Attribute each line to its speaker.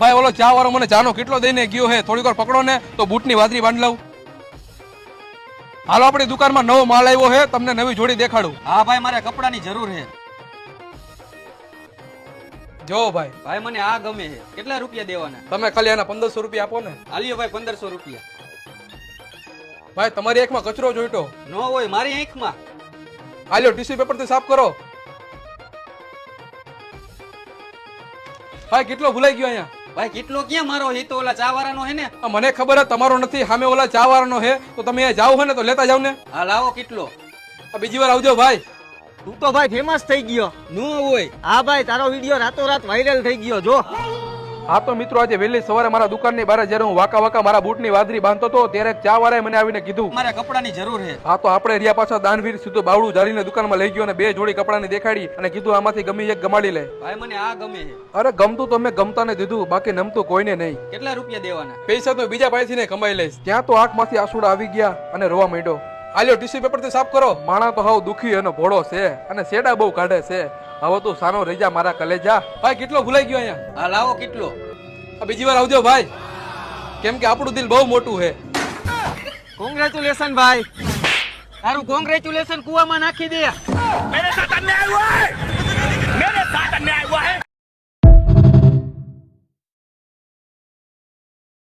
Speaker 1: ભાઈ ઓલો ચા વાળો મને ચાનો કેટલો દઈને ગયો હે, થોડીક વાર પકડો ને તો બૂટની વાદરી બાંધ લઉં. હાલો આપણી દુકાનમાં નવો માલ આવ્યો હે, તમને નવી જોડી દેખાડું.
Speaker 2: હા ભાઈ મારે કપડાની જરૂર છે.
Speaker 1: જો ભાઈ
Speaker 2: ભાઈ મને આ ગમે છે. કેટલા રૂપિયા દેવાના?
Speaker 1: તમે ખાલી આના 1500 રૂપિયા આપો ને.
Speaker 2: આલ્યો ભાઈ 1500 રૂપિયા.
Speaker 1: ભાઈ તમારી આંખમાં કચરો જોઈતો
Speaker 2: ન હોય મારી આંખમાં.
Speaker 1: આલ્યો ટીશ્યુ પેપર થી સાફ કરો. ભાઈ કેટલો ભૂલાઈ ગયો અહીંયા.
Speaker 2: ભાઈ કેટલો ક્યાં મારો હે? તો ઓલા ચા વાળાનો હે ને.
Speaker 1: મને ખબર હે તમારો નથી, સામે ઓલા ચા વાળાનો હે, તો તમે અહીંયા જાવ હે ને તો લેતા જાવ ને.
Speaker 2: હા લાવો. કેટલો?
Speaker 1: બીજી વાર આવજો ભાઈ.
Speaker 3: તું તો ભાઈ ફેમસ થઈ ગયો.
Speaker 2: ન હોય.
Speaker 3: હા ભાઈ તારો વિડીયો રાતોરાત વાયરલ થઈ ગયો. જો
Speaker 1: હા તો મિત્રો આજે વહેલી સવારે મારા દુકાનની બહાર જ્યારે હું વાકા મારા બૂટની વાદરી બાંધતો હતો ત્યારે ચા વાળાએ મને આવીને કીધું
Speaker 2: મારે કપડાની જરૂર છે.
Speaker 1: હા તો આપણે રહ્યા પાછા દાનવીર સીધું બાવડું જાળીને દુકાનમાં લઈ ગયો અને 2 જોડી કપડાની દેખાડી અને કીધું આમાંથી ગમી એક ગમાડી લે.
Speaker 2: ભાઈ મને આ ગમે છે.
Speaker 1: અરે ગમતું તો મેં ગમતાને દીધું, બાકી નમતું કોઈને નહીં.
Speaker 2: કેટલા રૂપિયા દેવાના?
Speaker 1: પૈસા તો બીજા પાસેથી ને કમાઈ લઈશ. ત્યાં તો આંખમાંથી આંસુડા આવી ગયા અને રોવા માંડ્યો. આલ્યો ટીશ્યુ પેપર થી સાફ કરો. માણા તો હાવ દુખી અને ભોળો છે અને સેડા બહુ કાઢે છે. હવે તું સાનો રહી જા મારા કલેજા. ભાઈ કેટલો ભૂલાઈ ગયો અહીંયા.
Speaker 2: હા લાવો. કેટલો?
Speaker 1: બીજી વાર આવજો ભાઈ, કેમ કે આપણું દિલ બહુ મોટું છે.
Speaker 3: કોંગ્રેચ્યુલેશન ભાઈ. તારું કોંગ્રેચ્યુલેશન કુવામાં નાખી દે.
Speaker 4: मेरे साथ अन्याय हुआ है।